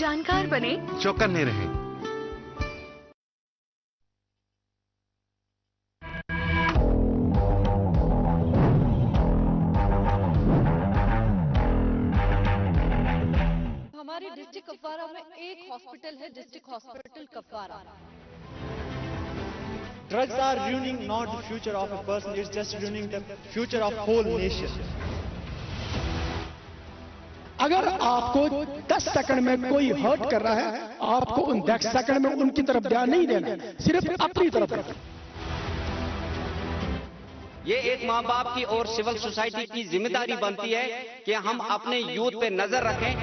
जानकार बने, चौकन्ने रहें। हमारे डिस्ट्रिक्ट कपवारा में एक हॉस्पिटल है, district hospital Kupwara. Drugs are ruining not the future of a person, it's just ruining the future of whole nation. अगर आपको 10 सेकंड में कोई हर्ट कर रहा है, आपको उन 10 सेकंड में उनकी तरफ ध्यान नहीं देना, सिर्फ अपनी तरफ देना। ये एक माँ बाप की और सिविल सोसाइटी की जिम्मेदारी बनती है कि हम अपने यूथ पे नजर रखें।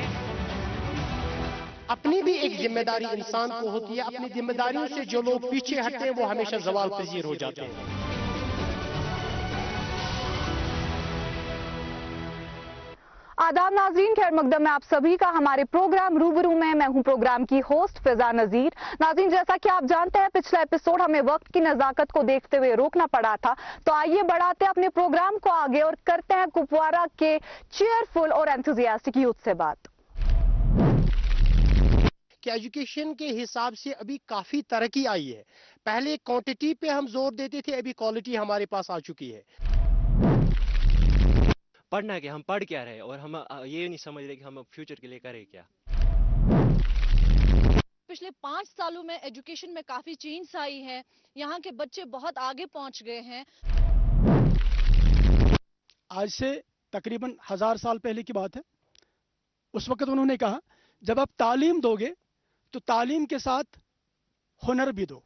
अपनी भी एक जिम्मेदारी इंसान को होती है, अपनी जिम्मेदारियों से जो लोग पीछे हटते हैं वो हमेशा जवाल पजीर हो जाते हैं। आदाब नाज़रीन, खैर मकदम में आप सभी का हमारे प्रोग्राम रूबरू में। मैं हूं प्रोग्राम की होस्ट फिजा नजीर। नाज़रीन, जैसा कि आप जानते हैं पिछला एपिसोड हमें वक्त की नजाकत को देखते हुए रोकना पड़ा था, तो आइए बढ़ाते हैं अपने प्रोग्राम को आगे और करते हैं कुपवारा के चेयरफुल और एंथुसियास्टिक यूथ से बात। कि एजुकेशन के हिसाब से अभी काफी तरक्की आई है। पहले क्वांटिटी पे हम जोर देते थे, अभी क्वालिटी हमारे पास आ चुकी है। पढ़ना क्या, हम पढ़ क्या रहे और हम ये नहीं समझ रहे कि हम फ्यूचर के लिए करें क्या। पिछले 5 सालों में एजुकेशन में काफी चेंज आई है, यहाँ के बच्चे बहुत आगे पहुंच गए हैं। आज से तकरीबन 1000 साल पहले की बात है। उस वक्त उन्होंने कहा जब आप तालीम दोगे तो तालीम के साथ हुनर भी दो।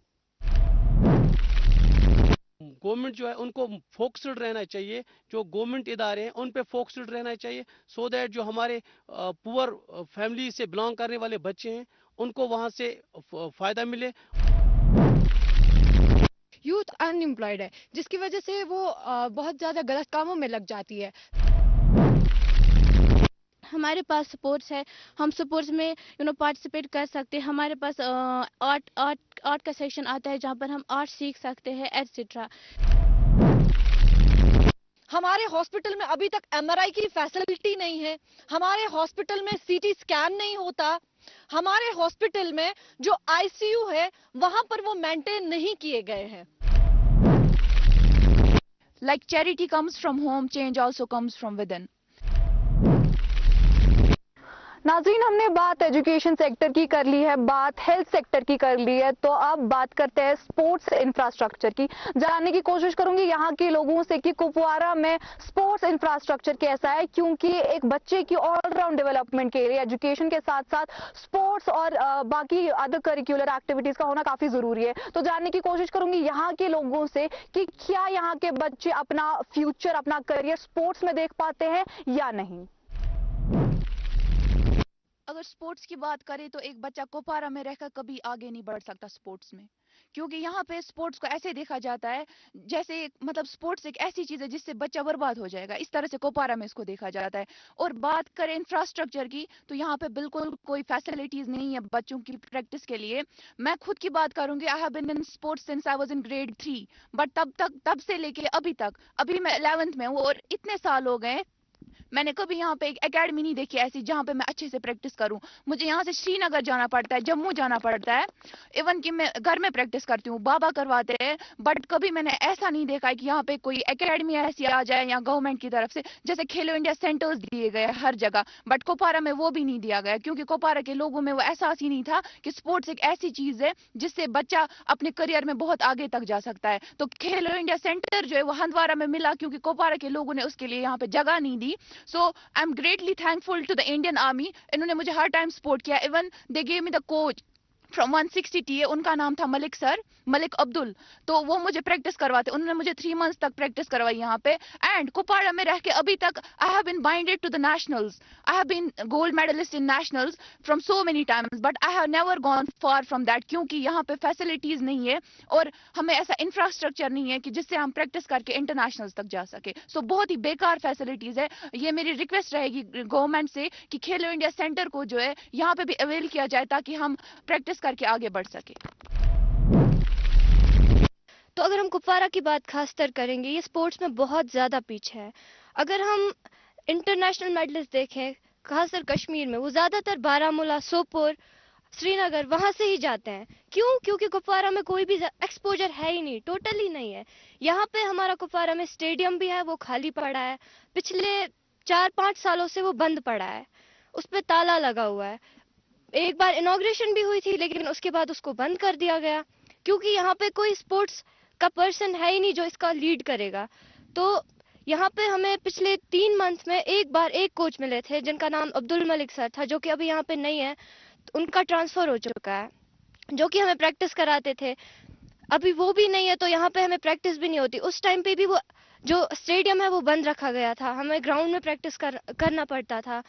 गवर्नमेंट जो है उनको फोकस्ड रहना चाहिए, जो गवर्नमेंट इदारे हैं उन पे फोकस्ड रहना चाहिए, सो दैट जो हमारे पुअर फैमिली से बिलोंग करने वाले बच्चे हैं उनको वहां से फायदा मिले। यूथ अनएम्प्लॉयड है, जिसकी वजह से वो बहुत ज्यादा गलत कामों में लग जाती है। हमारे पास स्पोर्ट्स है, हम स्पोर्ट्स में पार्टिसिपेट कर सकते हैं। हमारे पास आर्ट का सेक्शन आता है जहाँ पर हम आर्ट सीख सकते हैं एटसेट्रा। हमारे हॉस्पिटल में अभी तक एमआरआई की फैसिलिटी नहीं है, हमारे हॉस्पिटल में सीटी स्कैन नहीं होता, हमारे हॉस्पिटल में जो आईसीयू है वहां पर वो मेंटेन नहीं किए गए हैं। Like charity comes from home, change also comes from within. नाज़रीन, हमने बात एजुकेशन सेक्टर की कर ली है, बात हेल्थ सेक्टर की कर ली है, तो अब बात करते हैं स्पोर्ट्स इंफ्रास्ट्रक्चर की। जानने की कोशिश करूंगी यहाँ के लोगों से कि कुपवारा में स्पोर्ट्स इंफ्रास्ट्रक्चर कैसा है, क्योंकि एक बच्चे की ऑलराउंड डेवलपमेंट के लिए एजुकेशन के साथ साथ स्पोर्ट्स और बाकी अदर करिकुलर एक्टिविटीज का होना काफी जरूरी है। तो जानने की कोशिश करूंगी यहाँ के लोगों से कि क्या यहाँ के बच्चे अपना फ्यूचर, अपना करियर स्पोर्ट्स में देख पाते हैं या नहीं। अगर स्पोर्ट्स की बात करें तो एक बच्चा कुपवारा में रहकर कभी आगे नहीं बढ़ सकता स्पोर्ट्स में, क्योंकि यहाँ पे स्पोर्ट्स को ऐसे देखा जाता है जैसे मतलब स्पोर्ट्स एक ऐसी चीज है जिससे बच्चा बर्बाद हो जाएगा, इस तरह से कुपवारा में इसको देखा जाता है। और बात करें इंफ्रास्ट्रक्चर की तो यहाँ पे बिल्कुल कोई फैसिलिटीज नहीं है बच्चों की प्रैक्टिस के लिए। मैं खुद की बात करूंगी, I have been in sports since I was in grade 3, but तब से लेके अभी तक, अभी मैं 11th में हूँ और इतने साल हो गए मैंने कभी यहाँ पे एक एकेडमी नहीं देखी ऐसी जहाँ पे मैं अच्छे से प्रैक्टिस करूँ। मुझे यहाँ से श्रीनगर जाना पड़ता है, जम्मू जाना पड़ता है, इवन कि मैं घर में प्रैक्टिस करती हूँ, बाबा करवाते हैं, बट कभी मैंने ऐसा नहीं देखा है कि यहाँ पे कोई एकेडमी ऐसी आ जाए या गवर्नमेंट की तरफ से जैसे खेलो इंडिया सेंटर्स दिए गए हर जगह, बट कुपवारा में वो भी नहीं दिया गया, क्योंकि कुपवारा के लोगों में वो एहसास ही नहीं था कि स्पोर्ट्स एक ऐसी चीज है जिससे बच्चा अपने करियर में बहुत आगे तक जा सकता है। तो खेलो इंडिया सेंटर जो है वो हंदवारा में मिला, क्योंकि कुपवारा के लोगों ने उसके लिए यहाँ पे जगह नहीं दी। So I'm greatly thankful to the Indian Army. इन्होंने मुझे हर टाइम सपोर्ट किया। Even they gave me the coach from 160 TA, उनका नाम था मलिक सर, मलिक अब्दुल। तो वो मुझे प्रैक्टिस करवाते, उन्होंने मुझे 3 months तक प्रैक्टिस करवाई यहाँ पे। एंड कुपवाड़ा में रह के अभी तक I have been binded to the nationals, I have been gold medalist in nationals from so many times, but I have never gone far from that, क्योंकि यहाँ पे फैसिलिटीज नहीं है और हमें ऐसा इंफ्रास्ट्रक्चर नहीं है कि जिससे हम प्रैक्टिस करके इंटरनेशनल्स तक जा सके। सो बहुत ही बेकार फैसिलिटीज है। ये मेरी रिक्वेस्ट रहेगी गवर्नमेंट से कि खेलो इंडिया सेंटर को जो है यहाँ पे भी अवेल किया जाए ताकि हम प्रैक्टिस करके आगे बढ़ सके। तो अगर हम कुपवारा की बात खासतर करेंगे, ये स्पोर्ट्स में बहुत ज़्यादा पीछे है। अगर हम इंटरनेशनल मेडलिस्ट देखें, खास कर कश्मीर में, वो ज़्यादातर बारामूला, सोपोर, श्रीनगर वहाँ से ही जाते हैं। क्यों? क्योंकि कुपवारा में कोई भी एक्सपोजर है ही नहीं, टोटली नहीं है। यहाँ पे हमारा कुपवारा में स्टेडियम भी है, वो खाली पड़ा है, पिछले 4-5 सालों से वो बंद पड़ा है, उस पर ताला लगा हुआ है। एक बार इनॉग्रेशन भी हुई थी, लेकिन उसके बाद उसको बंद कर दिया गया, क्योंकि यहाँ पे कोई स्पोर्ट्स का पर्सन है ही नहीं जो इसका लीड करेगा। तो यहाँ पे हमें पिछले 3 मंथ में एक बार एक कोच मिले थे जिनका नाम अब्दुल मलिक सर था, जो कि अभी यहाँ पे नहीं है, उनका ट्रांसफर हो चुका है, जो कि हमें प्रैक्टिस कराते थे। अभी वो भी नहीं है, तो यहाँ पे हमें प्रैक्टिस भी नहीं होती। उस टाइम पे भी वो जो स्टेडियम है वो बंद रखा गया था, हमें ग्राउंड में प्रैक्टिस करना पड़ता था।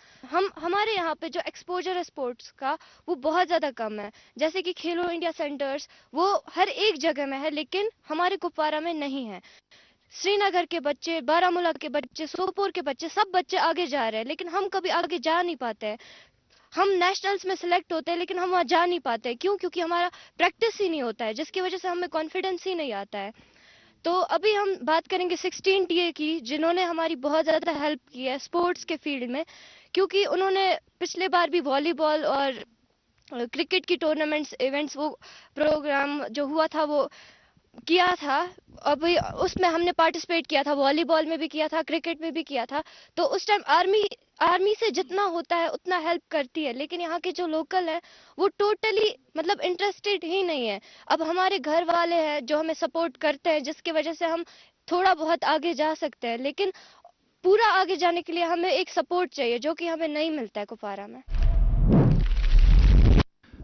हमारे यहाँ पे जो एक्सपोजर है स्पोर्ट्स का, वो बहुत ज़्यादा कम है। जैसे कि खेलो इंडिया सेंटर्स वो हर एक जगह में है, लेकिन हमारे कुपवारा में नहीं है। श्रीनगर के बच्चे, बारामूला के बच्चे, सोपोर के बच्चे, सब बच्चे आगे जा रहे हैं, लेकिन हम कभी आगे जा नहीं पाते हैं। हम नेशनल्स में सिलेक्ट होते हैं, लेकिन हम वहाँ जा नहीं पाते। क्यों? क्योंकि हमारा प्रैक्टिस ही नहीं होता है, जिसकी वजह से हमें कॉन्फिडेंस ही नहीं आता है। तो अभी हम बात करेंगे 16 टीए की, जिन्होंने हमारी बहुत ज़्यादा हेल्प की है स्पोर्ट्स के फील्ड में, क्योंकि उन्होंने पिछले बार भी वॉलीबॉल और क्रिकेट की टूर्नामेंट्स, इवेंट्स, वो प्रोग्राम जो हुआ था वो किया था। अभी उसमें हमने पार्टिसिपेट किया था, वॉलीबॉल में भी किया था, क्रिकेट में भी किया था। तो उस टाइम आर्मी से जितना होता है उतना हेल्प करती है, लेकिन यहाँ के जो लोकल हैं वो टोटली मतलब इंटरेस्टेड ही नहीं है। अब हमारे घर वाले हैं जो हमें सपोर्ट करते हैं, जिसकी वजह से हम थोड़ा बहुत आगे जा सकते हैं, लेकिन पूरा आगे जाने के लिए हमें एक सपोर्ट चाहिए, जो कि हमें नहीं मिलता है कुपवारा में।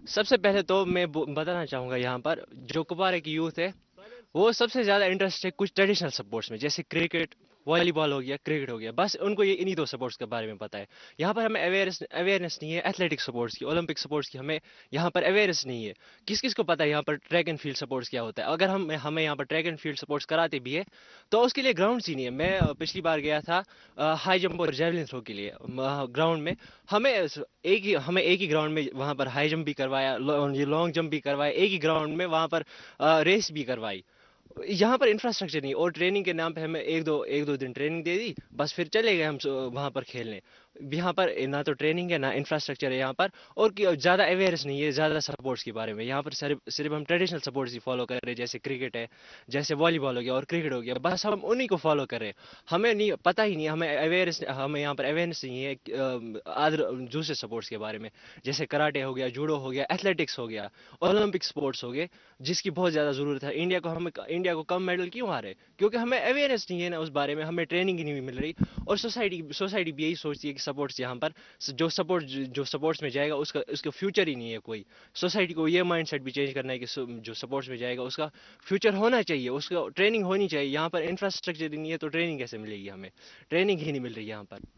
सबसे पहले तो मैं बताना चाहूँगा, यहाँ पर जो कुपवारा की यूथ है वो सबसे ज़्यादा इंटरेस्ट है कुछ ट्रेडिशनल स्पोर्ट्स में, जैसे क्रिकेट, वॉलीबॉल हो गया, क्रिकेट हो गया, बस उनको ये इन्हीं 2 स्पोर्ट्स के बारे में पता है। यहाँ पर हमें अवेयरनेस नहीं है एथलेटिक स्पोर्ट्स की, ओलंपिक स्पोर्ट्स की हमें यहाँ पर अवेयरनेस नहीं है। किस किस को पता है यहाँ पर ट्रैक एंड फील्ड स्पोर्ट्स क्या होता है? अगर हमें यहाँ पर ट्रैक एंड फील्ड स्पोर्ट्स कराते भी है तो उसके लिए ग्राउंड्स ही नहीं है। मैं पिछली बार गया था हाई जंप और जेवलिन थ्रो के लिए ग्राउंड में, हमें एक ही ग्राउंड में वहाँ पर हाई जंप भी करवाया, लॉन्ग जंप भी करवाया, एक ही ग्राउंड में वहाँ पर रेस भी करवाई। यहाँ पर इंफ्रास्ट्रक्चर नहीं, और ट्रेनिंग के नाम पे हमें एक दो दिन ट्रेनिंग दे दी, बस फिर चले गए हम वहाँ पर खेलने। यहाँ पर ना तो ट्रेनिंग है ना इंफ्रास्ट्रक्चर है यहाँ पर, और ज़्यादा अवेयरनेस नहीं है ज़्यादा स्पोर्ट्स के बारे में। यहाँ पर सिर्फ हम ट्रेडिशनल स्पोर्ट्स ही फॉलो कर रहे हैं, जैसे क्रिकेट है, जैसे वॉलीबॉल हो गया और क्रिकेट हो गया, बस हम उन्हीं को फॉलो कर रहे हैं। हमें नहीं पता ही नहीं, हमें यहाँ पर अवेयरनेस नहीं है अदर दूसरे स्पोर्ट्स के बारे में, जैसे कराटे हो गया, जूडो हो गया, एथलेटिक्स हो गया, ओलंपिक स्पोर्ट्स हो गए, जिसकी बहुत ज़्यादा ज़रूरत है। इंडिया को कम मेडल क्यों आ रहे? क्योंकि हमें अवेयरनेस नहीं है ना उस बारे में, हमें ट्रेनिंग ही नहीं मिल रही। और सोसाइटी भी यही सोचती है कि स्पोर्ट्स यहाँ पर जो स्पोर्ट्स में जाएगा उसका फ्यूचर ही नहीं है कोई। सोसाइटी को ये माइंडसेट भी चेंज करना है कि जो स्पोर्ट्स में जाएगा उसका फ्यूचर होना चाहिए, उसका ट्रेनिंग होनी चाहिए। यहाँ पर इंफ्रास्ट्रक्चर ही नहीं है तो ट्रेनिंग कैसे मिलेगी? हमें ट्रेनिंग ही नहीं मिल रही यहाँ पर।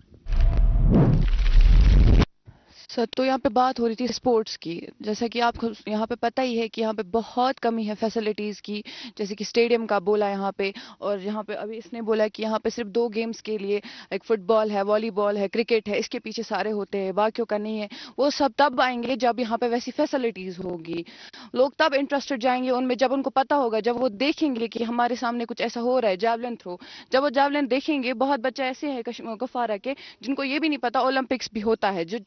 सर, तो यहाँ पे बात हो रही थी स्पोर्ट्स की, जैसा कि आपको यहाँ पे पता ही है कि यहाँ पे बहुत कमी है फैसिलिटीज़ की, जैसे कि स्टेडियम का बोला यहाँ पे, और यहाँ पे अभी इसने बोला कि यहाँ पे सिर्फ 2 गेम्स के लिए, एक फुटबॉल है, वॉलीबॉल है, क्रिकेट है, इसके पीछे सारे होते हैं, बाकियों का नहीं है। वो सब तब आएंगे जब यहाँ पे वैसी फैसिलिटीज़ होगी, लोग तब इंटरेस्टेड जाएंगे उनमें, जब उनको पता होगा, जब वो देखेंगे कि हमारे सामने कुछ ऐसा हो रहा है। जैवलिन थ्रो, जब वो जैवलिन देखेंगे, बहुत बच्चे ऐसे हैं कुपवारा के जिनको ये भी नहीं पता ओलंपिक्स भी होता है, जो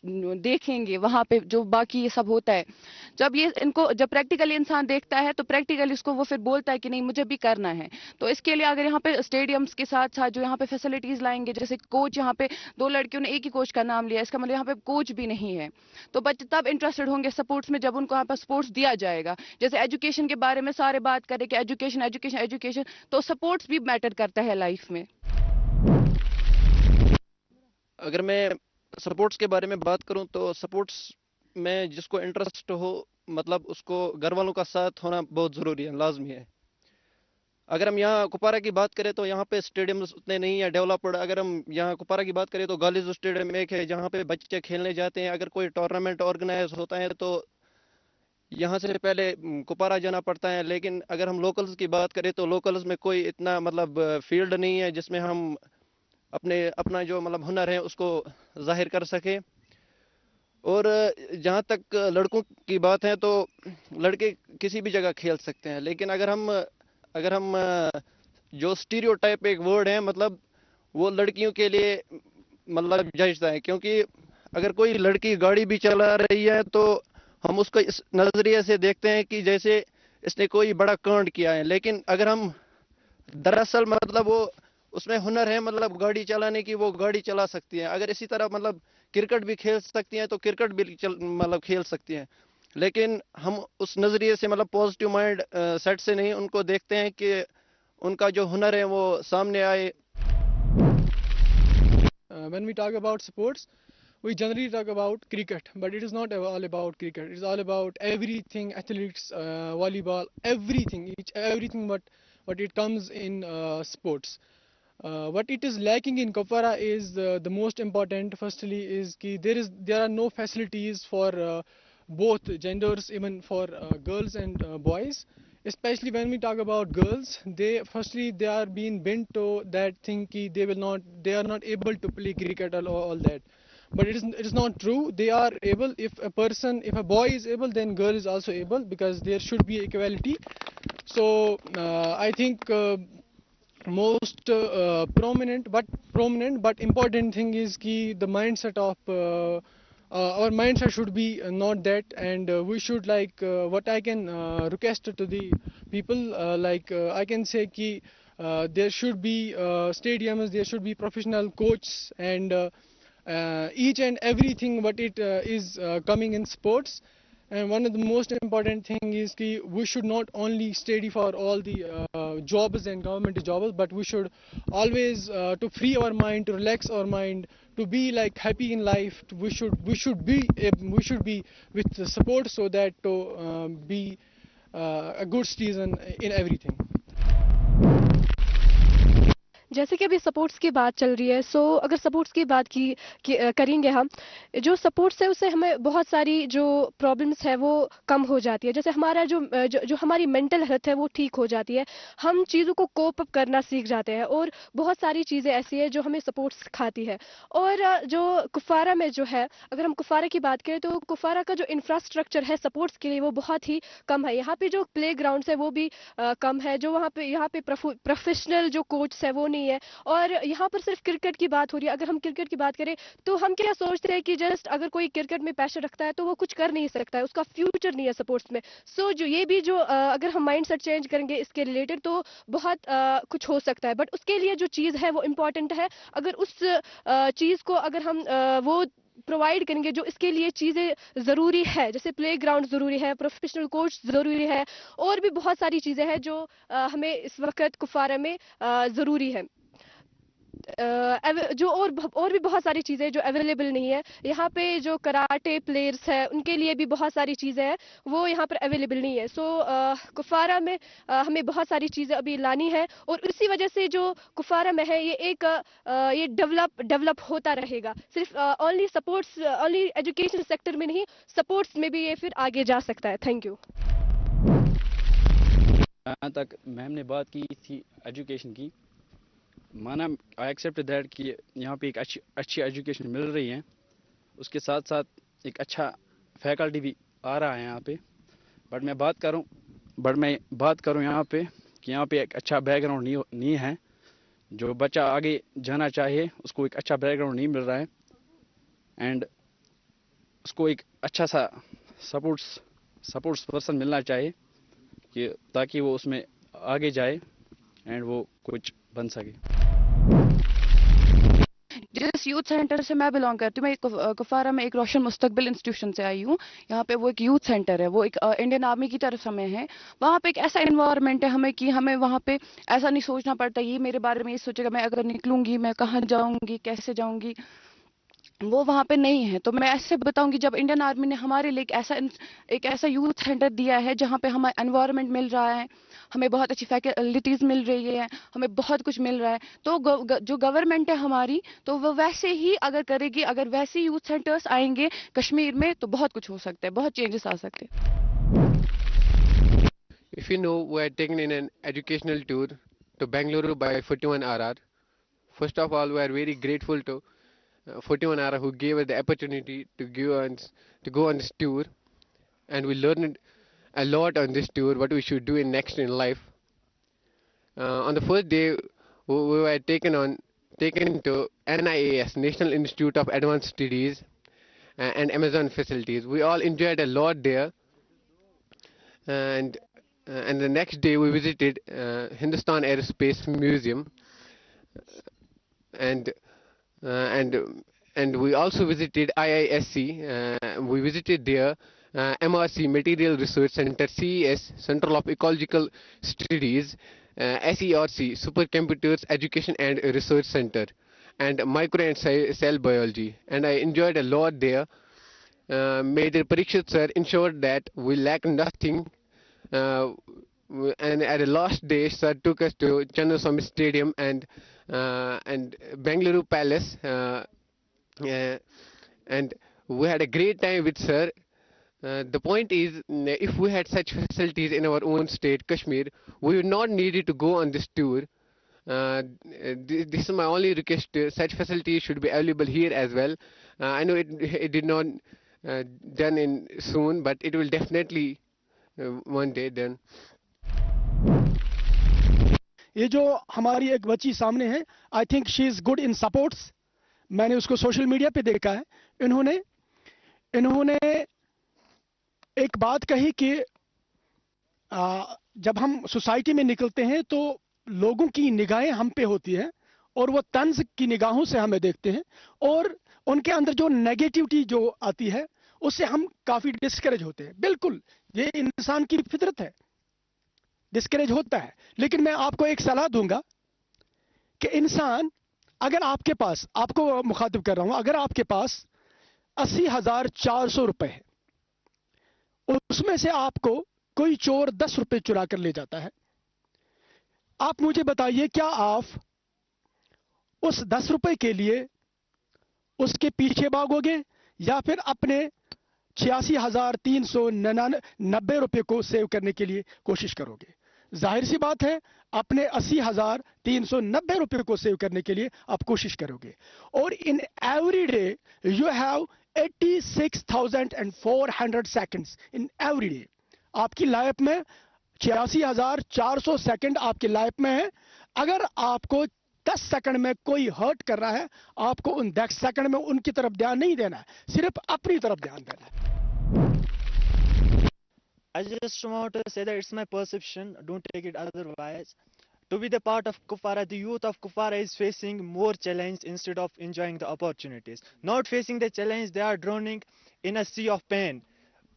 देखेंगे वहां पे जो बाकी ये सब होता है। जब प्रैक्टिकली इंसान देखता है तो प्रैक्टिकली उसको वो फिर बोलता है कि नहीं मुझे भी करना है। तो इसके लिए अगर यहाँ पे स्टेडियम्स के साथ साथ जो यहाँ पे फैसिलिटीज लाएंगे, जैसे कोच, यहाँ पे 2 लड़कियों ने एक ही कोच का नाम लिया, इसका मतलब यहाँ पे कोच भी नहीं है, तो बच्चे तब इंटरेस्टेड होंगे स्पोर्ट्स में जब उनको यहाँ पर स्पोर्ट्स दिया जाएगा। जैसे एजुकेशन के बारे में सारे बात करें कि एजुकेशन एजुकेशन एजुकेशन, तो स्पोर्ट्स भी मैटर करता है लाइफ में। अगर मैं स्पोर्ट्स के बारे में बात करूं तो स्पोर्ट्स में जिसको इंटरेस्ट हो, मतलब उसको घर वालों का साथ होना बहुत ज़रूरी है, लाजमी है। अगर हम यहाँ कुपवारा की बात करें तो यहाँ पे स्टेडियम्स उतने नहीं है डेवलप्ड। अगर हम यहाँ कुपवारा की बात करें तो गालिज स्टेडियम एक है जहाँ पे बच्चे खेलने जाते हैं। अगर कोई टूर्नामेंट ऑर्गेनाइज होता है तो यहाँ से पहले कुपवारा जाना पड़ता है। लेकिन अगर हम लोकल्स की बात करें तो लोकल्स में कोई इतना मतलब फील्ड नहीं है जिसमें हम अपना जो मतलब हुनर है उसको जाहिर कर सके। और जहाँ तक लड़कों की बात है तो लड़के किसी भी जगह खेल सकते हैं, लेकिन अगर हम जो स्टीरियोटाइप एक वर्ड है, मतलब वो लड़कियों के लिए मतलब जचता है, क्योंकि اگر کوئی لڑکی گاڑی بھی چلا رہی ہے تو ہم اس کو اس نظریے سے دیکھتے ہیں کہ جیسے اس نے کوئی بڑا کانڈ کیا ہے، لیکن اگر ہم دراصل مطلب وہ اس میں ہنر ہے مطلب گاڑی چلانے کی، وہ گاڑی چلا سکتی ہیں. اگر اسی طرح مطلب کرکٹ بھی کھیل سکتی ہیں تو کرکٹ بھی مطلب کھیل سکتی ہیں. لیکن ہم اس نظریے سے مطلب پازیٹیو مائنڈ سیٹ سے نہیں ان کو دیکھتے ہیں کہ ان کا جو ہنر ہے وہ سامنے آئے. When we talk about sports, we generally talk about cricket, but it is not all about cricket. It is all about everything, athletics, volleyball, everything, everything what it comes in sports. What it is lacking in Kupwara is the most important. Firstly, is ki there are no facilities for both genders, even for girls and boys. Especially when we talk about girls, they are being bent to that thing ki they are not able to play cricket or all that. But it is not true. They are able. If a boy is able, then girl is also able, because there should be equality. So I think most prominent but important thing is ki the mindset of our mindset should be not that, and we should what I can request to the people, I can say ki there should be stadiums, there should be professional coaches, and each and everything what it is coming in sports. And one of the most important thing is ki we should not only study for all the jobs and government jobs, but we should always to free our mind, to relax our mind, to be happy in life. We should be with the support, so that to be a good citizen in everything. جیسے کہ ابھی sports کی بات چل رہی ہے، سو اگر sports کی بات کریں گے ہم، جو سپورٹس ہے اس سے ہمیں بہت ساری جو پرابلمس ہے وہ کم ہو جاتی ہے. جیسے ہمارا جو ہماری مینٹل ہیلتھ ہے وہ ٹھیک ہو جاتی ہے، ہم چیزوں کو کوپ اپ کرنا سیکھ جاتے ہیں، اور بہت ساری چیزیں ایسی ہیں جو ہمیں سپورٹس سکھاتی ہے. اور جو کپوارہ میں جو ہے، اگر ہم کپوارہ کی بات کریں تو کپوارہ کا جو انفراسٹرکچر ہے سپورٹس کے لیے وہ بہت ہی کم ہے. یہاں پہ جو پلے گراؤنڈس ہے وہ بھی کم ہے، جو یہاں پہ پروفیشنل جو کوچس ہے وہ نہیں ہے. اور یہاں پر صرف کرکٹ کی بات ہو رہی ہے. اگر ہم کرکٹ کی بات کریں تو ہم کیا سوچتے ہیں کہ جسٹ اگر کوئی کرکٹ میں پیشن رکھتا ہے تو وہ کچھ کر نہیں سکتا ہے، اس کا فیوچر نہیں ہے سپورٹس میں. سو یہ بھی جو اگر ہم مائنڈ سیٹ چینج کریں گے اس کے ریلیٹڈ تو بہت کچھ ہو سکتا ہے. بٹ اس کے لیے جو چیز ہے وہ امپورٹنٹ ہے. اگر اس چیز کو اگر ہم وہ پرووائڈ کریں گے جو اس کے لیے چیزیں ضروری ہے، جیسے پلے گراؤنڈ ضروری ہے، پروفیشنل کوچ ضروری ہے، اور بھی بہت ساری چیزیں ہیں جو ہمیں اس وقت کپوارہ میں ضروری ہے. جو اور بھی بہت ساری چیزیں جو اویلیبل نہیں ہے یہاں پہ. جو کراٹے پلیئرس ہیں ان کے لیے بھی بہت ساری چیزیں ہیں وہ یہاں پر اویلیبل نہیں ہے. سو کپوارہ میں ہمیں بہت ساری چیزیں ابھی لانی ہے، اور اسی وجہ سے جو کپوارہ میں ہے یہ ڈیولپ ہوتا رہے گا. صرف اونلی ایجوکیشن سیکٹر میں نہیں، سپورٹس میں بھی یہ پھر آگے جا سکتا ہے. Thank you. جہاں تک میم نے بات کی تھی ایجوکیشن کی، مانا آئی ایکسیپٹ دیٹ کہ یہاں پہ ایک اچھی ایجوکیشن مل رہی ہے، اس کے ساتھ ساتھ ایک اچھا فیکلٹی بھی آ رہا ہے یہاں پہ. بٹ میں بات کروں یہاں پہ کہ یہاں پہ ایک اچھا بیک گراؤنڈ نہیں ہے. جو بچہ آگے جانا چاہے اس کو ایک اچھا بیک گراؤنڈ نہیں مل رہا ہے، اینڈ اس کو ایک اچھا سا سپورٹس پرسن ملنا چاہیے کہ تاکہ وہ اس میں آگے جائے اینڈ وہ کچھ بن سکے. جس یوتھ سینٹر سے میں بلانگ کرتی ہوں، میں کپوارہ میں ایک روشن مستقبل انسٹیٹیوشن سے آئی ہوں. یہاں پہ وہ ایک یوتھ سینٹر ہے، وہ ایک انڈین آرمی کی طرف ہمیں ہے. وہاں پہ ایک ایسا انوائرمنٹ ہے ہمیں کہ ہمیں وہاں پہ ایسا نہیں سوچنا پڑتا یہ میرے بارے میں یہ سوچے گا میں اگر نکلوں گی میں کہاں جاؤں گی کیسے جاؤں گی. وہ وہاں پہ نہیں ہے. تو میں ایسے بتاؤں گی جب انڈین آرمی نے ہمارے لیے ایک ایسا یوتھ سینٹر دیا ہے جہاں پہ ہمیں انوائرمنٹ مل رہا ہے، ہمیں بہت اچھی فیکلٹیز مل رہی ہے، ہمیں بہت کچھ مل رہا ہے. تو جو گورنمنٹ ہے ہماری تو وہ ویسے ہی اگر کرے گی، اگر ویسے یوتھ سینٹرز آئیں گے کشمیر میں تو بہت کچھ ہو سکتا ہے، بہت چینجز آ سکتے ہیں. If you know, we are taken in an educational tour to Bengaluru by 41RR. First of all, we are very grateful to 41RR who gave us the opportunity to go on this tour, and we learned a lot on this tour, what we should do next in life. On the first day, we were taken to NIAS, National Institute of Advanced Studies, and Amazon facilities. We all enjoyed a lot there. And the next day we visited Hindustan Aerospace Museum, and and we also visited IISC. We visited there MRC, Material Research Center, CES, Central of Ecological Studies, SERC, Supercomputers Education and Research Center, and Micro and Cell Biology. And I enjoyed a lot there. Major Parikshit sir ensured that we lacked nothing. And at the last day, sir took us to Channaswamy Stadium and Bengaluru Palace, and we had a great time with sir. The point is, if we had such facilities in our own state, Kashmir, we would not need to go on this tour. This is my only request. Such facilities should be available here as well. I know it did not done in soon, but it will definitely one day done. ये जो हमारी एक बच्ची सामने है, I think she is good in supports. मैंने उसको social media पे देखा है. इन्होंने एक बात कही कि जब हम सोसाइटी में निकलते हैं तो लोगों की निगाहें हम पे होती हैं और वो तंज की निगाहों से हमें देखते हैं, और उनके अंदर जो नेगेटिविटी जो आती है उससे हम काफी डिस्करेज होते हैं. बिल्कुल ये इंसान की फितरत है, डिस्करेज होता है. लेकिन मैं आपको एक सलाह दूंगा कि इंसान, अगर आपके पास, आपको मुखातिब कर रहा हूं, अगर आपके पास 80,400 रुपए है, उसमें से आपको कोई चोर 10 रुपए चुरा कर ले जाता है, आप मुझे बताइए क्या आप उस 10 रुपए के लिए उसके पीछे भागोगे या फिर अपने 86,390 रुपए को सेव करने के लिए कोशिश करोगे? जाहिर सी बात है, अपने 80,390 रुपए को सेव करने के लिए आप कोशिश करोगे. और in every day you have 86,400 seconds in every day. आपकी लाइफ में 86,400 सेकंड आपकी लाइफ में है. अगर आपको 10 सेकंड में कोई हर्ट कर रहा है, आपको उन 10 सेकंड में उनकी तरफ ध्यान नहीं देना है, सिर्फ अपनी तरफ ध्यान देना है. I just want to say that it's my perception, don't take it otherwise. To be the part of Kupwara, the youth of Kupwara is facing more challenge instead of enjoying the opportunities. Not facing the challenge, they are drowning in a sea of pain.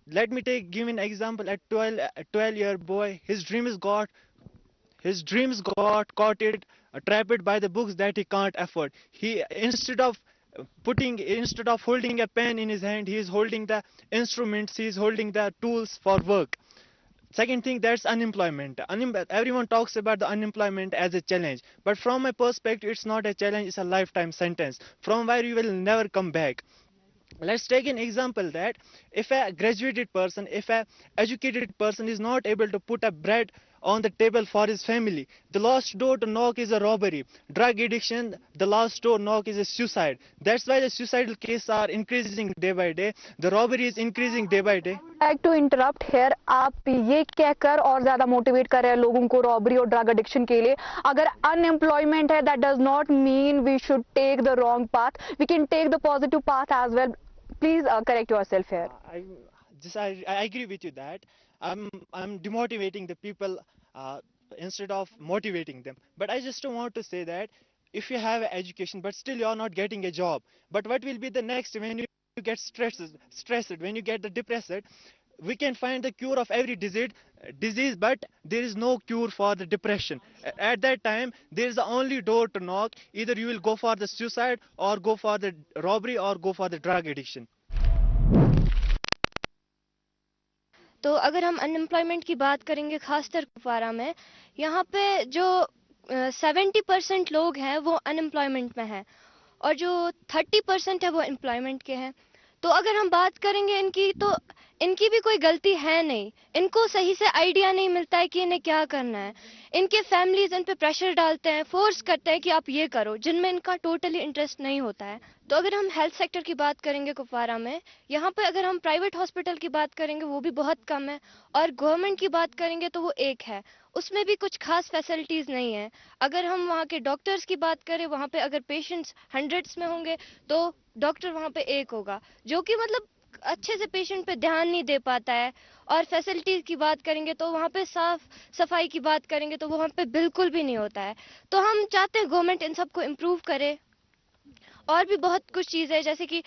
Let me give an example. A 12-year boy, his dreams got trapped by the books that he can't afford. He instead of holding a pen in his hand, he is holding the instruments, he is holding the tools for work. Second thing, that's unemployment. Everyone talks about the unemployment as a challenge, but from my perspective, it's not a challenge, it's a lifetime sentence from where you will never come back. Let's take an example that if a graduated person, if a educated person is not able to put a bread on the table for his family, the last door to knock is a robbery. Drug addiction, the last door knock is a suicide. That's why the suicidal cases are increasing day by day. The robbery is increasing day by day. Like to interrupt here, आप ये कहकर और ज़्यादा motivate कर रहे हैं लोगों को robbery और drug addiction के लिए. अगर unemployment है, that does not mean we should take the wrong path. We can take the positive path as well. Please correct yourself here. I agree with you that I'm demotivating the people instead of motivating them. But I just want to say that if you have an education but still you are not getting a job, but what will be the next when you get stressed, when you get depressed? We can find the cure of every disease, but there is no cure for the depression. At that time, there is the only door to knock. Either you will go for the suicide, or go for the robbery, or go for the drug addiction. तो अगर हम unemployment की बात करेंगे खासकर कुपवारा में, यहाँ पे जो 70% लोग हैं वो अनएम्प्लॉयमेंट में हैं और जो 30% है वो एम्प्लॉयमेंट के हैं. तो अगर हम बात करेंगे इनकी, तो इनकी भी कोई गलती है नहीं, इनको सही से आइडिया नहीं मिलता है कि इन्हें क्या करना है। इनके फैमिलीज इन पे प्रेशर डालते हैं, फोर्स करते हैं कि आप ये करो, जिनमें इनका टोटली इंटरेस्ट नहीं होता है। तो अगर हम हेल्थ सेक्टर की बात करेंगे कुपवारा में, यहाँ पे अगर हम प्राइवेट हॉस्पिटल की बात करेंगे वो भी बहुत कम है, और गवर्नमेंट की बात करेंगे तो वो एक है, उसमें भी कुछ खास फैसिलिटीज नहीं है। अगर हम वहाँ के डॉक्टर्स की बात करें, वहाँ पे अगर पेशेंट्स हंड्रेड्स में होंगे तो डॉक्टर वहाँ पे एक होगा, जो कि मतलब अच्छे से पेशेंट पे ध्यान नहीं दे पाता है। और फैसिलिटीज की बात करेंगे तो वहाँ पे साफ सफाई की बात करेंगे तो वहाँ पे बिल्कुल भी नहीं होता है। तो हम चाहते हैं गवर्नमेंट इन सबको इम्प्रूव करे। और भी बहुत कुछ चीज़ है, जैसे कि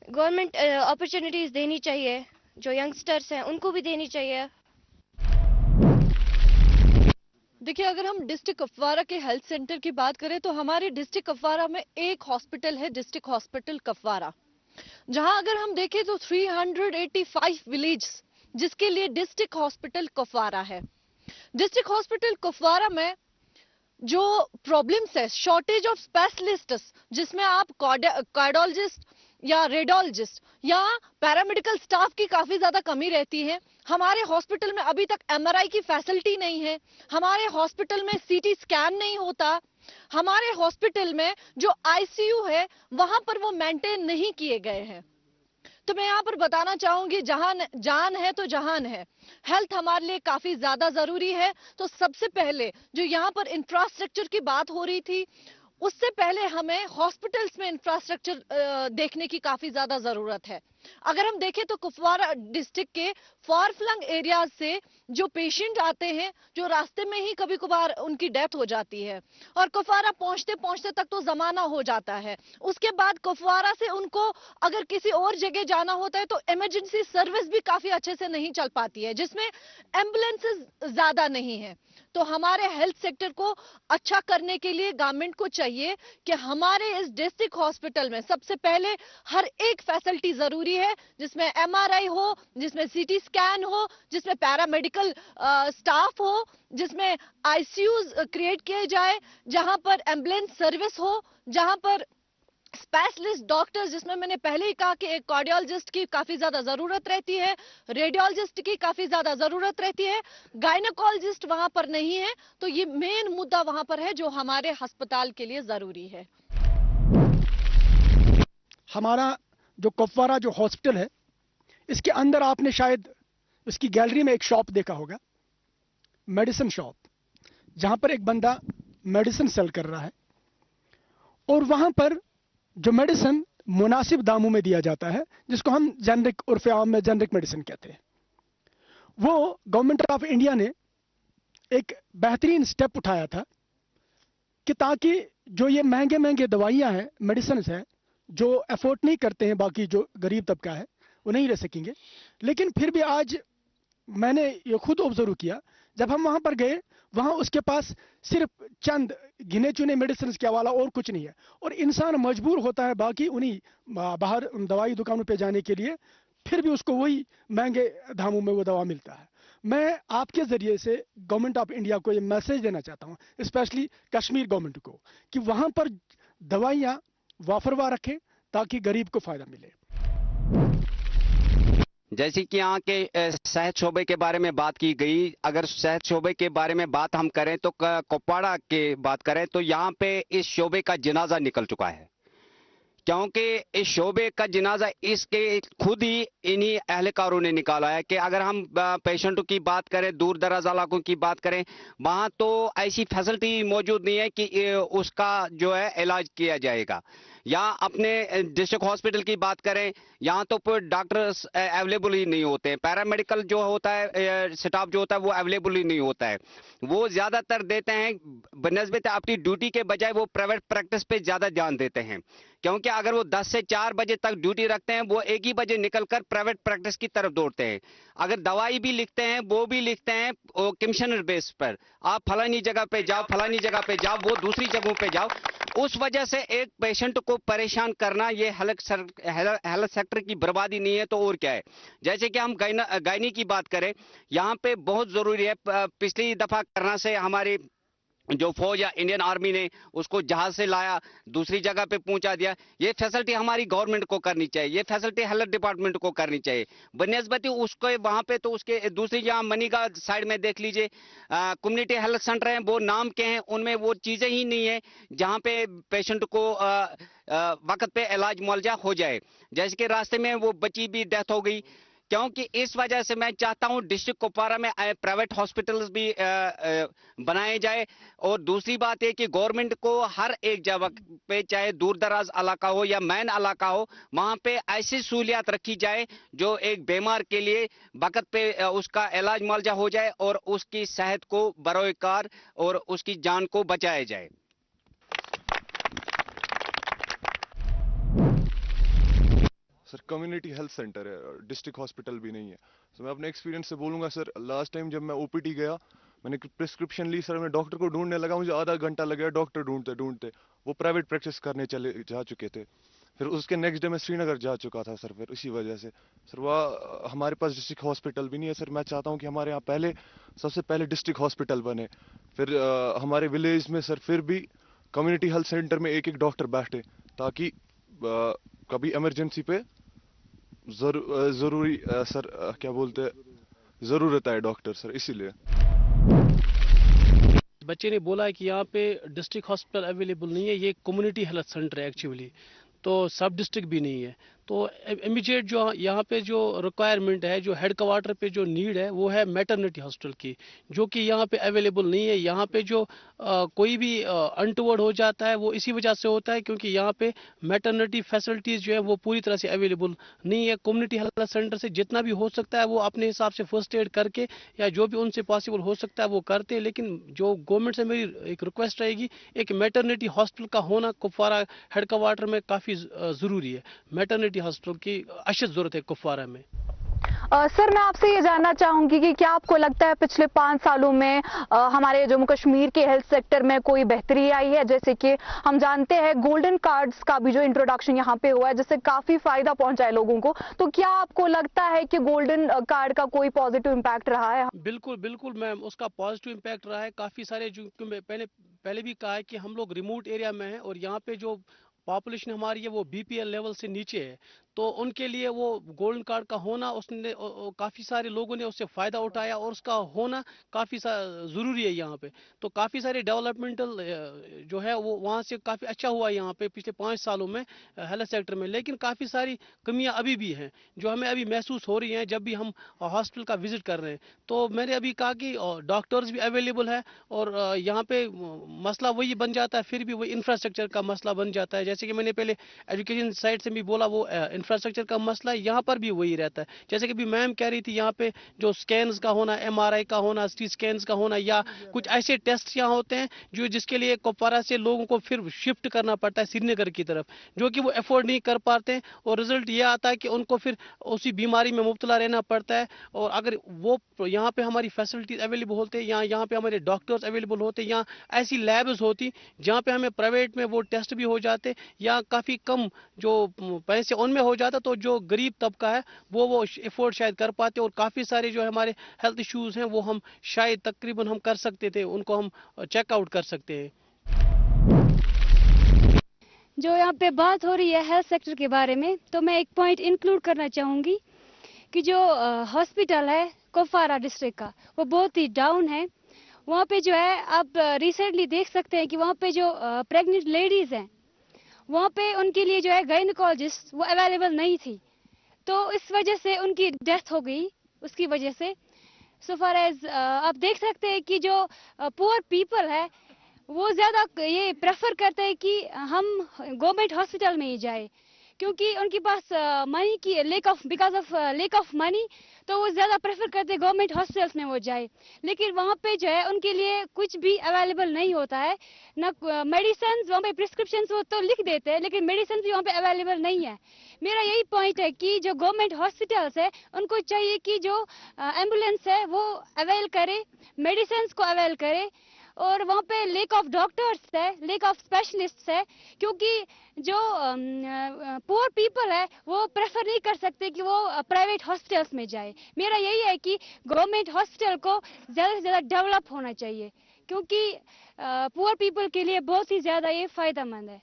गवर्नमेंट अपॉर्चुनिटीज देनी चाहिए, जो यंगस्टर्स हैं उनको भी देनी चाहिए। देखिए, अगर हम डिस्ट्रिक्ट कपवारा के हेल्थ सेंटर की बात करें तो हमारे डिस्ट्रिक्ट कपवारा में एक हॉस्पिटल है, डिस्ट्रिक्ट हॉस्पिटल कपवारा, जहां अगर हम देखें तो 385 विलेज जिसके लिए डिस्ट्रिक्ट हॉस्पिटल कपवारा है। डिस्ट्रिक्ट हॉस्पिटल कपवारा में जो प्रॉब्लम्स है, शॉर्टेज ऑफ स्पेशलिस्ट्स, जिसमें आप कार्डियोलॉजिस्ट या रेडियोलॉजिस्ट या पैरामेडिकल स्टाफ की काफी ज्यादा कमी रहती है। हमारे हॉस्पिटल में अभी तक एमआरआई की फैसिलिटी नहीं है, हमारे हॉस्पिटल में सीटी स्कैन नहीं होता, हमारे हॉस्पिटल में जो आईसीयू है वहां पर वो मेंटेन नहीं किए गए हैं। तो मैं यहाँ पर बताना चाहूंगी, जहां जान है तो जहान है, हेल्थ हमारे लिए काफी ज्यादा जरूरी है। तो सबसे पहले जो यहाँ पर इंफ्रास्ट्रक्चर की बात हो रही थी, उससे पहले हमें हॉस्पिटल्स में इंफ्रास्ट्रक्चर देखने की काफी ज्यादा जरूरत है। अगर हम देखें तो कुपवारा डिस्ट्रिक्ट के फार फ्लंग एरियाज से जो पेशेंट आते हैं, जो रास्ते में ही कभी कभार उनकी डेथ हो जाती है और कुपवारा पहुंचते पहुंचते तक तो जमाना हो जाता है। उसके बाद कुपवारा से उनको अगर किसी और जगह जाना होता है तो इमरजेंसी सर्विस भी काफी अच्छे से नहीं चल पाती है, जिसमें एम्बुलेंसेज ज्यादा नहीं है। तो हमारे हेल्थ सेक्टर को अच्छा करने के लिए गवर्नमेंट को चाहिए कि हमारे इस डिस्ट्रिक्ट हॉस्पिटल में सबसे पहले हर एक फैसिलिटी जरूरी है, जिसमें एमआरआई हो, जिसमें सीटी स्कैन हो, जिसमें पैरामेडिकल स्टाफ हो, जिसमें आईसीयूज क्रिएट किए जाए, जहां पर एम्बुलेंस सर्विस हो, जहां पर स्पेशलिस्ट डॉक्टर्स, जिसमें मैंने पहले ही कहा कि एक कार्डियोलॉजिस्ट की काफी ज्यादा जरूरत रहती है, रेडियोलॉजिस्ट की काफी ज्यादा जरूरत रहती है, गायनेकोलॉजिस्ट वहां पर नहीं है। तो ये मेन मुद्दा वहां पर है जो हमारे अस्पताल के लिए जरूरी है। हमारा जो कुपवारा जो हॉस्पिटल है, इसके अंदर आपने शायद इसकी गैलरी में एक शॉप देखा होगा, मेडिसिन शॉप, जहां पर एक बंदा मेडिसिन सेल कर रहा है और वहां पर जो मेडिसिन मुनासिब दामों में दिया जाता है, जिसको हम जेनरिक उर्फ आम में जेनरिक मेडिसिन कहते हैं, वो गवर्नमेंट ऑफ इंडिया ने एक बेहतरीन स्टेप उठाया था कि ताकि जो ये महंगे महंगे दवाइयां हैं, मेडिसिन हैं, जो अफोर्ड नहीं करते हैं, बाकी जो गरीब तबका है वो नहीं रह सकेंगे। लेकिन फिर भी आज मैंने ये खुद ऑब्जर्व किया, जब हम वहां पर गए, वहां उसके पास सिर्फ चंद गिने चुने मेडिसिन के हवाला और कुछ नहीं है, और इंसान मजबूर होता है बाकी उन्हीं बाहर दवाई दुकानों पे जाने के लिए, फिर भी उसको वही महंगे दामों में वो दवा मिलता है। मैं आपके जरिए से गवर्नमेंट ऑफ इंडिया को ये मैसेज देना चाहता हूँ, स्पेशली कश्मीर गवर्नमेंट को, कि वहां पर दवाइयाँ वाफरवा रखें ताकि गरीब को फायदा मिले। जैसे कि यहाँ के सेहत शोबे के बारे में बात की गई, अगर सेहत शोबे के बारे में बात हम करें तो कुपवाड़ा के बात करें तो यहाँ पे इस शोबे का जनाजा निकल चुका है, क्योंकि इस शोबे का जनाजा इसके खुद ही इन्हीं अहलकारों ने निकाला है। कि अगर हम पेशेंटों की बात करें, दूर दराज इलाकों की बात करें, वहाँ तो ऐसी फैसिलिटी मौजूद नहीं है कि उसका जो है इलाज किया जाएगा। या अपने डिस्ट्रिक्ट हॉस्पिटल की बात करें, यहाँ तो डॉक्टर्स अवेलेबल ही नहीं होते हैं, पैरामेडिकल जो होता है स्टाफ जो होता है वो अवेलेबल ही नहीं होता है। वो ज़्यादातर देते हैं बनिस्बत अपनी ड्यूटी के बजाय वो प्राइवेट प्रैक्टिस पे ज़्यादा ध्यान देते हैं, क्योंकि अगर वो 10 से 4 बजे तक ड्यूटी रखते हैं, वो 1 ही बजे निकलकर प्राइवेट प्रैक्टिस की तरफ दौड़ते हैं। अगर दवाई भी लिखते हैं वो भी लिखते हैं कमिश्नर बेस पर, आप फलानी जगह पे जाओ, फलानी जगह पे जाओ, वो दूसरी जगहों पे जाओ। उस वजह से एक पेशेंट को परेशान करना ये हेल्थ सेक्टर की बर्बादी नहीं है तो और क्या है। जैसे कि हम गायनी की बात करें, यहाँ पे बहुत जरूरी है। पिछली दफा करना से हमारे जो फौज या इंडियन आर्मी ने उसको जहाज से लाया, दूसरी जगह पे पहुंचा दिया, ये फैसिलिटी हमारी गवर्नमेंट को करनी चाहिए, ये फैसिलिटी हेल्थ डिपार्टमेंट को करनी चाहिए बनिस्बती उसको वहां पे। तो उसके दूसरी जहां मनीगा साइड में देख लीजिए, कम्युनिटी हेल्थ सेंटर हैं, वो नाम के हैं, उनमें वो चीजें ही नहीं है जहां पे पेशेंट को वक्त पे इलाज मुआवजा हो जाए। जैसे कि रास्ते में वो बच्ची भी डेथ हो गई, क्योंकि इस वजह से मैं चाहता हूं डिस्ट्रिक्ट कुपवारा में प्राइवेट हॉस्पिटल्स भी बनाए जाए। और दूसरी बात है कि गवर्नमेंट को हर एक जगह पे, चाहे दूर दराज इलाका हो या मैन इलाका हो, वहां पे ऐसी सहूलियात रखी जाए जो एक बीमार के लिए वक्त पे उसका इलाज मुआवजा हो जाए और उसकी सेहत को बरोकार और उसकी जान को बचाया जाए। सर कम्युनिटी हेल्थ सेंटर है, डिस्ट्रिक्ट हॉस्पिटल भी नहीं है। तो मैं अपने एक्सपीरियंस से बोलूँगा सर, लास्ट टाइम जब मैं ओपीडी गया, मैंने प्रिस्क्रिप्शन ली सर, मैं डॉक्टर को ढूंढने लगा, मुझे आधा घंटा लग गया डॉक्टर ढूंढते ढूंढते। वो प्राइवेट प्रैक्टिस करने चले जा चुके थे। फिर उसके नेक्स्ट डे मैं श्रीनगर जा चुका था सर, फिर इसी वजह से सर वह हमारे पास डिस्ट्रिक्ट हॉस्पिटल भी नहीं है सर। मैं चाहता हूँ कि हमारे यहाँ सबसे पहले डिस्ट्रिक्ट हॉस्पिटल बने, फिर हमारे विलेज में सर फिर भी कम्युनिटी हेल्थ सेंटर में एक एक डॉक्टर बैठे, ताकि कभी इमरजेंसी पे जरूरी सर क्या बोलते हैं, जरूरत है डॉक्टर सर, इसीलिए। बच्चे ने बोला है कि यहाँ पे डिस्ट्रिक्ट हॉस्पिटल अवेलेबल नहीं है, ये कम्युनिटी हेल्थ सेंटर है एक्चुअली, तो सब डिस्ट्रिक्ट भी नहीं है। तो इमीडिएट जो यहाँ पे जो रिक्वायरमेंट है, जो हेड क्वार्टर पे जो नीड है, वो है मैटरनिटी हॉस्पिटल की, जो कि यहाँ पे अवेलेबल नहीं है। यहाँ पे जो कोई भी अनटुवर्ड हो जाता है वो इसी वजह से होता है क्योंकि यहाँ पे मैटरनिटी फैसिलिटीज़ जो है वो पूरी तरह से अवेलेबल नहीं है। कम्युनिटी हेल्थ सेंटर से जितना भी हो सकता है वो अपने हिसाब से फर्स्ट एड करके या जो भी उनसे पॉसिबल हो सकता है वो करते हैं। लेकिन जो गवर्नमेंट से मेरी एक रिक्वेस्ट रहेगी, एक मैटरनिटी हॉस्पिटल का होना कुपवारा हेड क्वार्टर में काफ़ी ज़रूरी है। मैटरनिटी हॉस्पिटल की अशद जरूरत है कुपवारा में। सर मैं आपसे ये जानना चाहूंगी कि क्या आपको लगता है पिछले 5 सालों में हमारे जम्मू कश्मीर के हेल्थ सेक्टर में कोई बेहतरी आई है? जैसे कि हम जानते हैं गोल्डन कार्ड्स का भी जो इंट्रोडक्शन यहाँ पे हुआ है, जिससे काफी फायदा पहुंचा है लोगों को, तो क्या आपको लगता है कि गोल्डन कार्ड का कोई पॉजिटिव इम्पैक्ट रहा है? बिल्कुल बिल्कुल मैम, उसका पॉजिटिव इम्पैक्ट रहा है। काफी सारे जो पहले भी कहा है कि हम लोग रिमोट एरिया में हैं और यहाँ पे जो पॉपुलेशन हमारी है वो बीपीएल लेवल से नीचे है, तो उनके लिए वो गोल्डन कार्ड का होना, उसने काफ़ी सारे लोगों ने उससे फ़ायदा उठाया और उसका होना काफ़ी ज़रूरी है यहाँ पे। तो काफ़ी सारे डेवलपमेंटल जो है वो वहाँ से काफ़ी अच्छा हुआ यहाँ पे पिछले 5 सालों में हेल्थ सेक्टर में। लेकिन काफ़ी सारी कमियाँ अभी भी हैं जो हमें अभी महसूस हो रही हैं जब भी हम हॉस्पिटल का विजिट कर रहे हैं। तो मैंने अभी कहा कि डॉक्टर्स भी अवेलेबल है और यहाँ पे मसला वही बन जाता है, फिर भी वही इंफ्रास्ट्रक्चर का मसला बन जाता है। जैसे कि मैंने पहले एजुकेशन साइड से भी बोला, वो इंफ्रास्ट्रक्चर का मसला यहाँ पर भी वही रहता है। जैसे कि भी मैम कह रही थी यहाँ पे जो स्कैन्स का होना, एमआरआई का होना, सिटी स्कैन्स का होना या कुछ ऐसे टेस्ट यहाँ होते हैं जो जिसके लिए कुपवारा से लोगों को फिर शिफ्ट करना पड़ता है श्रीनगर की तरफ, जो कि वो अफोर्ड नहीं कर पाते हैं और रिजल्ट ये आता है कि उनको फिर उसी बीमारी में मुब्तला रहना पड़ता है। और अगर वो यहाँ पे हमारी फैसिलिटीज अवेलेबल होते, यहाँ पे हमारे डॉक्टर्स अवेलेबल होते, यहाँ ऐसी लैब्स होती जहाँ पे हमें प्राइवेट में वो टेस्ट भी हो जाते या काफ़ी कम जो पैसे उनमें हो जाता, तो जो गरीब तबका है वो एफोर्ड शायद कर पाते और काफ़ी सारे जो हमारे हेल्थ इश्यूज हैं वो हम शायद तकरीबन हम कर सकते थे, उनको हम चेकआउट कर सकते हैं। जो यहाँ पे बात हो रही है हेल्थ सेक्टर के बारे में, तो मैं एक पॉइंट इंक्लूड करना चाहूँगी कि जो हॉस्पिटल है कुपवारा डिस्ट्रिक्ट का वो बहुत ही डाउन है। वहाँ पे जो है आप रिसेंटली देख सकते हैं कि वहाँ पे जो प्रेग्नेंट लेडीज़ हैं वहाँ पे उनके लिए जो है गायनेकोलॉजिस्ट वो अवेलेबल नहीं थी, तो इस वजह से उनकी डेथ हो गई उसकी वजह से। सो फार एज आप देख सकते हैं कि जो पुअर पीपल है वो ज़्यादा ये प्रेफर करते हैं कि हम गवर्नमेंट हॉस्पिटल में ही जाए, क्योंकि उनके पास मनी की because of lake of money, तो वो ज़्यादा प्रेफर करते हैं गवर्नमेंट हॉस्पिटल्स में वो जाए। लेकिन वहाँ पे जो है उनके लिए कुछ भी अवेलेबल नहीं होता है, ना मेडिसिन, वहाँ पे प्रिस्क्रिप्शन वो तो लिख देते हैं लेकिन मेडिसिन भी वहाँ पे अवेलेबल नहीं है। मेरा यही पॉइंट है कि जो गवर्नमेंट हॉस्पिटल्स है उनको चाहिए कि जो एम्बुलेंस है वो अवेल करे, मेडिसिन को अवेल करे, और वहाँ पे लेक ऑफ डॉक्टर्स है, लेक ऑफ स्पेशलिस्ट्स है, क्योंकि जो पुअर पीपल है वो प्रेफर नहीं कर सकते कि वो प्राइवेट हॉस्पिटल्स में जाए। मेरा यही है कि गवर्नमेंट हॉस्पिटल को ज़्यादा से ज़्यादा डेवलप होना चाहिए, क्योंकि पुअर पीपल के लिए बहुत ही ज़्यादा ये फ़ायदेमंद है।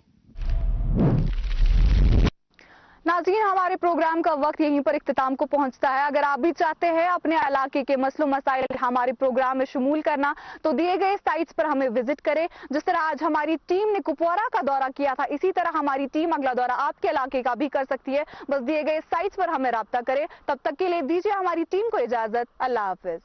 नाज़रीन, हमारे प्रोग्राम का वक्त यहीं पर इख्तिताम को पहुंचता है। अगर आप भी चाहते हैं अपने इलाके के मसलों मसाइल हमारे प्रोग्राम में शुमूल करना, तो दिए गए साइट्स पर हमें विजिट करें। जिस तरह आज हमारी टीम ने कुपवारा का दौरा किया था, इसी तरह हमारी टीम अगला दौरा आपके इलाके का भी कर सकती है। बस दिए गए साइट्स पर हमें राब्ता करें। तब तक के लिए दीजिए हमारी टीम को इजाजत। अल्लाह हाफिज।